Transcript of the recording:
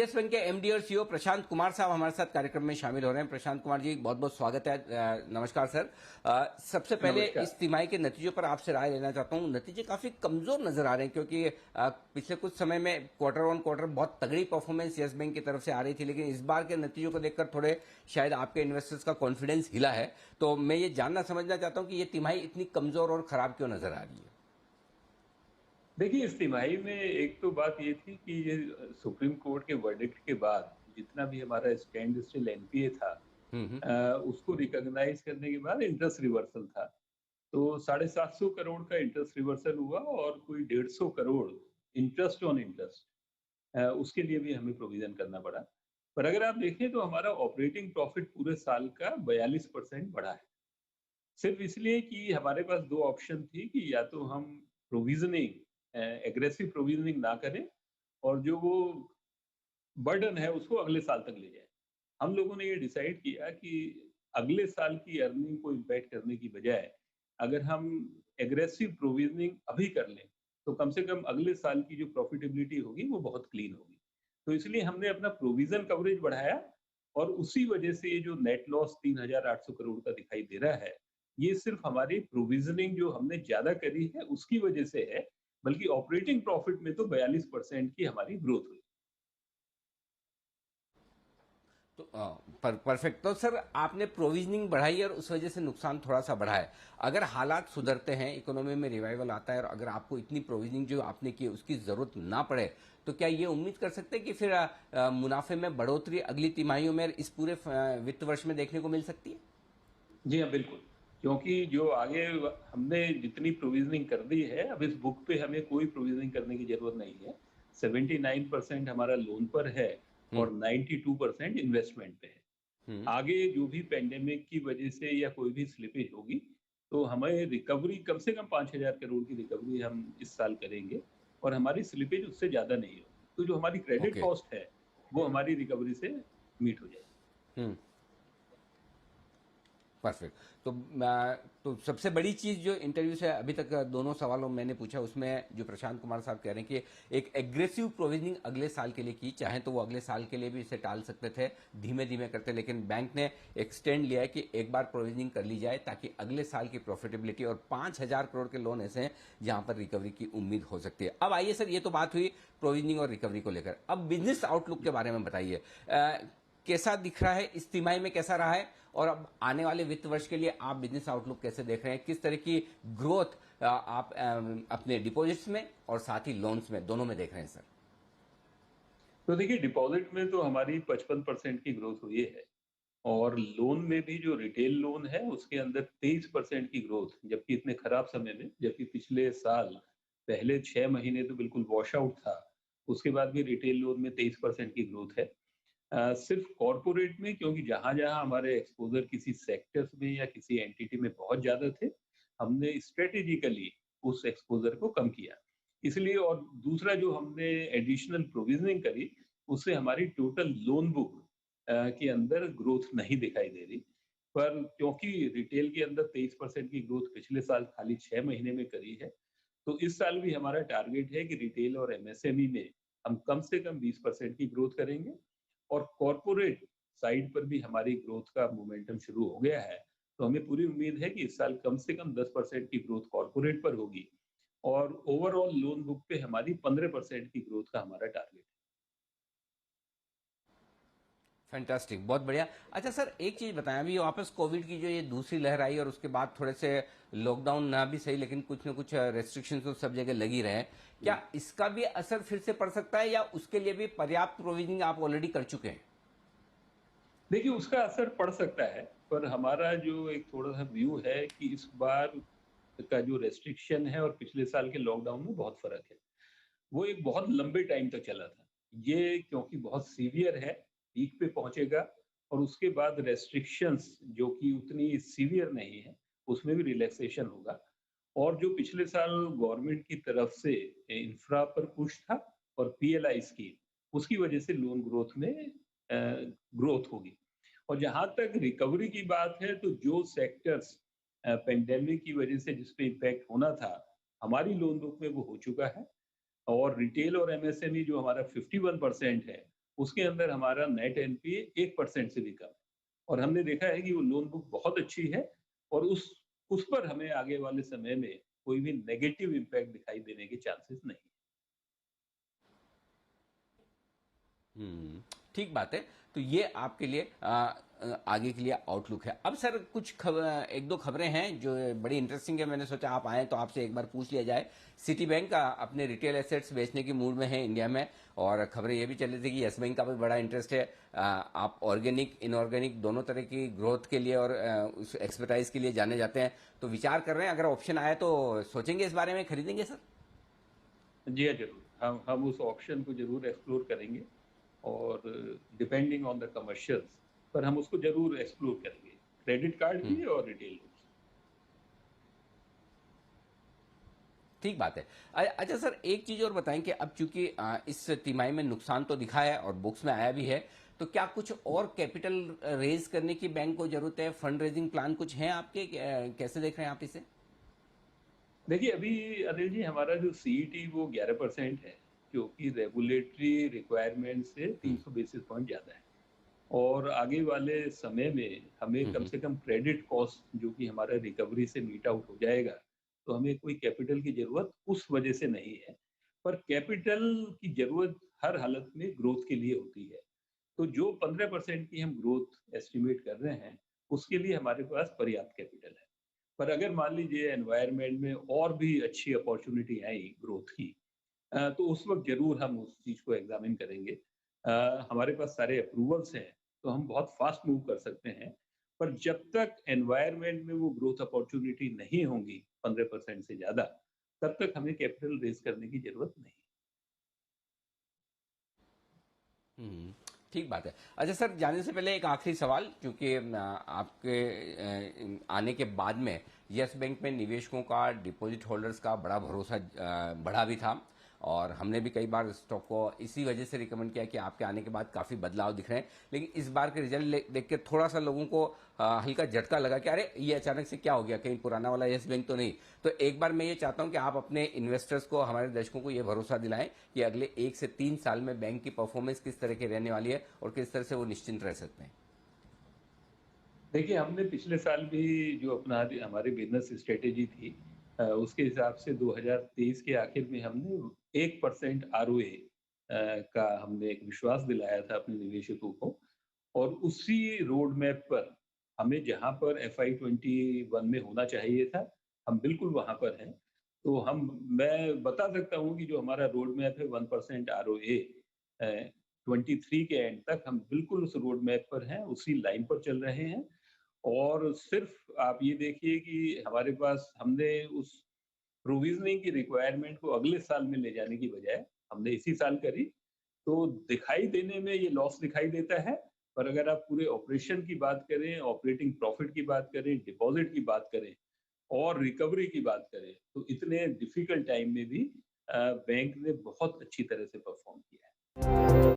Yes bank के MD और CEO Prashant Kumar साहब हमारे साथ कार्यक्रम में शामिल हो रहे हैं। प्रशांत कुमार जी, बहुत बहुत स्वागत है। नमस्कार सर। सबसे पहले इस तिमाही के नतीजों पर आपसे राय लेना चाहता हूं। नतीजे काफी कमजोर नजर आ रहे हैं क्योंकि पिछले कुछ समय में क्वार्टर ऑन क्वार्टर बहुत तगड़ी परफॉर्मेंस यस बैंक की तरफ से आ रही थी, लेकिन इस बार के नतीजों को देखकर थोड़े शायद आपके इन्वेस्टर्स का कॉन्फिडेंस हिला है। तो मैं ये जानना समझना चाहता हूँ कि ये तिमाही इतनी कमजोर और खराब क्यों नजर आ रही है? देखिए, इस तिमाही में एक तो बात ये थी कि ये सुप्रीम कोर्ट के वर्डिक्ट के बाद जितना भी हमारा स्टैंड स्टिल एनपीए था, हम्म। उसको रिकॉग्नाइज करने के बाद इंटरेस्ट रिवर्सल था। तो 750 करोड़ का इंटरेस्ट रिवर्सल हुआ और कोई 150 करोड़ इंटरेस्ट ऑन इंटरेस्ट, उसके लिए भी हमें प्रोविजन करना पड़ा। पर अगर आप देखें तो हमारा ऑपरेटिंग प्रॉफिट पूरे साल का 42% बढ़ा है। सिर्फ इसलिए कि हमारे पास दो ऑप्शन थी कि या तो हम प्रोविजनिंग एग्रेसिव प्रोविजनिंग ना करें और जो वो बर्डन है उसको अगले साल तक ले जाए। हम लोगों ने ये डिसाइड किया कि अगले साल की अर्निंग को इम्पैक्ट करने की बजाय अगर हम एग्रेसिव प्रोविजनिंग अभी कर लें तो कम से कम अगले साल की जो प्रॉफिटेबिलिटी होगी वो बहुत क्लीन होगी। तो इसलिए हमने अपना प्रोविजन कवरेज बढ़ाया और उसी वजह से ये जो नेट लॉस 3,800 करोड़ का दिखाई दे रहा है, ये सिर्फ हमारी प्रोविजनिंग जो हमने ज्यादा करी है उसकी वजह से है, बल्कि ऑपरेटिंग प्रॉफिट में तो 42% की हमारी ग्रोथ हुई। तो परफेक्ट। तो सर, आपने प्रोविजनिंग बढ़ाई और उस वजह से नुकसान थोड़ा सा बढ़ा है। अगर हालात सुधरते हैं, इकोनॉमी में रिवाइवल आता है और अगर आपको इतनी प्रोविजनिंग जो आपने की उसकी जरूरत ना पड़े, तो क्या ये उम्मीद कर सकते हैं कि फिर मुनाफे में बढ़ोतरी अगली तिमाहियों में इस पूरे वित्त वर्ष में देखने को मिल सकती है? जी हाँ, बिल्कुल। क्योंकि जो आगे हमने जितनी प्रोविज़निंग कर दी है, अब इस बुक पे हमें कोई प्रोविज़निंग करने की ज़रूरत नहीं है। 79% हमारा लोन पर है हम्म। और 92% इन्वेस्टमेंट पे है। हम्म। आगे जो भी पैंडेमिक की वजह से या कोई भी स्लिपेज होगी, तो हमें रिकवरी कम से कम 5,000 करोड़ की रिकवरी हम इस साल करेंगे और हमारी स्लिपेज उससे ज़्यादा नहीं होगी। तो जो हमारी क्रेडिट ओके। कॉस्ट है, वो हमारी रिकवरी से मीट हो जाएगी। हम्म। परफेक्ट। तो तो सबसे बड़ी चीज जो इंटरव्यू से अभी तक दोनों सवालों में मैंने पूछा, उसमें जो प्रशांत कुमार साहब कह रहे हैं कि एक एग्रेसिव प्रोविजनिंग अगले साल के लिए की, चाहे तो वो अगले साल के लिए भी इसे टाल सकते थे, धीमे धीमे करते, लेकिन बैंक ने एक्सटेंड लिया है कि एक बार प्रोविजनिंग कर ली जाए ताकि अगले साल की प्रॉफिटेबिलिटी, और 5,000 करोड़ के लोन ऐसे हैं जहां पर रिकवरी की उम्मीद हो सकती है। अब आइए सर, ये तो बात हुई प्रोविजनिंग और रिकवरी को लेकर। अब बिजनेस आउटलुक के बारे में बताइए। कैसा दिख रहा है, इस तिमाही में कैसा रहा है, और अब आने वाले वित्त वर्ष के लिए आप बिजनेस आउटलुक कैसे देख रहे हैं? किस तरह की ग्रोथ आप अपने डिपॉजिट्स में और साथ ही लोन्स में, दोनों में देख रहे हैं सर? तो देखिए, डिपॉजिट में तो हमारी 55% की ग्रोथ हुई है और लोन में भी जो रिटेल लोन है उसके अंदर 23% की ग्रोथ, जबकि इतने खराब समय में, जबकि पिछले साल पहले 6 महीने तो बिल्कुल वॉश आउट था, उसके बाद भी रिटेल लोन में 23% की ग्रोथ है। सिर्फ कॉरपोरेट में, क्योंकि जहां जहां हमारे एक्सपोजर किसी सेक्टर्स में या किसी एंटिटी में बहुत ज्यादा थे, हमने स्ट्रेटेजिकली उस एक्सपोजर को कम किया। इसलिए, और दूसरा जो हमने एडिशनल प्रोविजनिंग करी, उससे हमारी टोटल लोन बुक के अंदर ग्रोथ नहीं दिखाई दे रही। पर क्योंकि रिटेल के अंदर 23% की ग्रोथ पिछले साल खाली 6 महीने में करी है, तो इस साल भी हमारा टारगेट है कि रिटेल और एमएसएमई में हम कम से कम 20% की ग्रोथ करेंगे और कॉरपोरेट साइड पर भी हमारी ग्रोथ का मोमेंटम शुरू हो गया है। तो हमें पूरी उम्मीद है कि इस साल कम से कम 10% की ग्रोथ कॉरपोरेट पर होगी और ओवरऑल लोन बुक पे हमारी 15% की ग्रोथ का हमारा टारगेट है। फैंटास्टिक, बहुत बढ़िया। अच्छा सर, एक चीज बताएं, अभी वापस कोविड की जो ये दूसरी लहर आई और उसके बाद थोड़े से लॉकडाउन ना भी सही, लेकिन कुछ ना कुछ रेस्ट्रिक्शंस तो सब जगह लगी रहे, क्या इसका भी असर फिर से पड़ सकता है या उसके लिए भी पर्याप्त प्रोविजनिंग आप ऑलरेडी कर चुके हैं? देखिए, उसका असर पड़ सकता है, पर हमारा जो एक थोड़ा-सा व्यू है कि इस बार का जो रेस्ट्रिक्शन है और पिछले साल के लॉकडाउन में बहुत फ़र्क है। वो एक बहुत लंबे टाइम तक चला था। ये क्योंकि बहुत सीवियर है, पीक पे पहुँचेगा और उसके बाद रेस्ट्रिक्शंस जो कि उतनी सीवियर नहीं है, उसमें भी रिलैक्सेशन होगा। और जो पिछले साल गवर्नमेंट की तरफ से इंफ्रा पर पुश था और पीएलआई स्कीम, उसकी वजह से लोन ग्रोथ में ग्रोथ होगी। और जहाँ तक रिकवरी की बात है, तो जो सेक्टर्स पेंडेमिक की वजह से जिस पे इम्पैक्ट होना था, हमारी लोन बुक में वो हो चुका है। और रिटेल और एमएसएमई जो हमारा 51% है, उसके अंदर हमारा नेट एनपीए 1% से भी कम है और हमने देखा है कि वो लोन बुक बहुत अच्छी है और उस पर हमें आगे वाले समय में कोई भी नेगेटिव इम्पैक्ट दिखाई देने के चांसेस नहीं है। ठीक बात है। तो ये आपके लिए आगे के लिए आउटलुक है। अब सर कुछ खबर, एक दो खबरें हैं जो बड़ी इंटरेस्टिंग है, मैंने सोचा आप आए तो आपसे एक बार पूछ लिया जाए। सिटी बैंक का अपने रिटेल एसेट्स बेचने की मूड में है इंडिया में, और खबरें ये भी चल रही थी कि यस बैंक का भी बड़ा इंटरेस्ट है। आप ऑर्गेनिक इनऑर्गेनिक दोनों तरह की ग्रोथ के लिए और उस एक्सपर्टाइज के लिए जाने जाते हैं, तो विचार कर रहे हैं अगर ऑप्शन आए तो सोचेंगे इस बारे में, खरीदेंगे सर? जी हाँ, ज़रूर। हम उस ऑप्शन को ज़रूर एक्सप्लोर करेंगे और डिपेंडिंग ऑन द कमर्शियल्स पर हम उसको ज़रूर एक्सप्लोर करेंगे। क्रेडिट कार्ड भी और रिटेल लोन्स। ठीक बात है। अच्छा सर, एक चीज और बताएं कि अब चूंकि इस तिमाही में नुकसान तो दिखा है और बुक्स में आया भी है, तो क्या कुछ और कैपिटल रेज करने की बैंक को जरूरत है? फंड रेजिंग प्लान कुछ है आपके? कैसे देख रहे हैं आप इसे? देखिए, अभी अनिल जी हमारा जो सीईटी वो 11% है, जो कि रेगुलेटरी रिक्वायरमेंट से हम्म 300 बेसिस पॉइंट ज़्यादा है। और आगे वाले समय में हमें कम हम्म से कम क्रेडिट कॉस्ट जो कि हमारा रिकवरी से मीट आउट हो जाएगा, तो हमें कोई कैपिटल की ज़रूरत उस वजह से नहीं है। पर कैपिटल की ज़रूरत हर हालत में ग्रोथ के लिए होती है। तो जो 15% की हम ग्रोथ एस्टिमेट कर रहे हैं, उसके लिए हमारे पास पर्याप्त कैपिटल है। पर अगर मान लीजिए एनवायरनमेंट में और भी अच्छी अपॉर्च्युनिटी आई ग्रोथ की, तो उस वक़्त ज़रूर हम उस चीज़ को एग्ज़ामिन करेंगे। हमारे पास सारे अप्रूवल्स हैं, तो हम बहुत फ़ास्ट मूव कर सकते हैं। पर जब तक एनवायरनमेंट में वो ग्रोथ अपॉर्च्युनिटी नहीं होंगी 15% से ज़्यादा, तब तक हमें कैपिटल रेज़ करने की ज़रूरत नहीं है। हम्म, ठीक बात है। अच्छा सर, जाने से पहले एक आखिरी सवाल, क्योंकि आपके आने के बाद में यस बैंक में निवेशकों का, डिपॉजिट होल्डर्स का बड़ा भरोसा बढ़ा भी था, और हमने भी कई बार स्टॉक को इसी वजह से रिकमेंड किया कि आपके आने के बाद काफ़ी बदलाव दिख रहे हैं। लेकिन इस बार के रिजल्ट देख के थोड़ा सा लोगों को हल्का झटका लगा कि अरे ये अचानक से क्या हो गया, कहीं पुराना वाला यस बैंक तो नहीं। तो एक बार मैं ये चाहता हूं कि आप अपने इन्वेस्टर्स को, हमारे दर्शकों को ये भरोसा दिलाएं कि अगले 1 से 3 साल में बैंक की परफॉर्मेंस किस तरह की रहने वाली है और किस तरह से वो निश्चिंत रह सकते हैं। देखिए, हमने पिछले साल भी जो अपना हमारी बिज़नेस स्ट्रैटेजी थी, उसके हिसाब से 2023 के आखिर में हमने 1% आरओए का हमने एक विश्वास दिलाया था अपने निवेशकों को और उसी रोड मैप पर हमें जहाँ पर एफआई 21 में होना चाहिए था, हम बिल्कुल वहाँ पर हैं। तो मैं बता सकता हूँ कि जो हमारा रोड मैप है 1% आरओए, 23 के एंड तक हम बिल्कुल उस रोड मैप पर हैं, उसी लाइन पर चल रहे हैं। और सिर्फ आप ये देखिए कि हमारे पास हमने उस प्रोविजनिंग की रिक्वायरमेंट को अगले साल में ले जाने की बजाय हमने इसी साल करी। तो दिखाई देने में ये लॉस दिखाई देता है, पर अगर आप पूरे ऑपरेशन की बात करें, ऑपरेटिंग प्रॉफिट की बात करें, डिपॉजिट की बात करें और रिकवरी की बात करें, तो इतने डिफिकल्ट टाइम में भी बैंक ने बहुत अच्छी तरह से परफॉर्म किया है।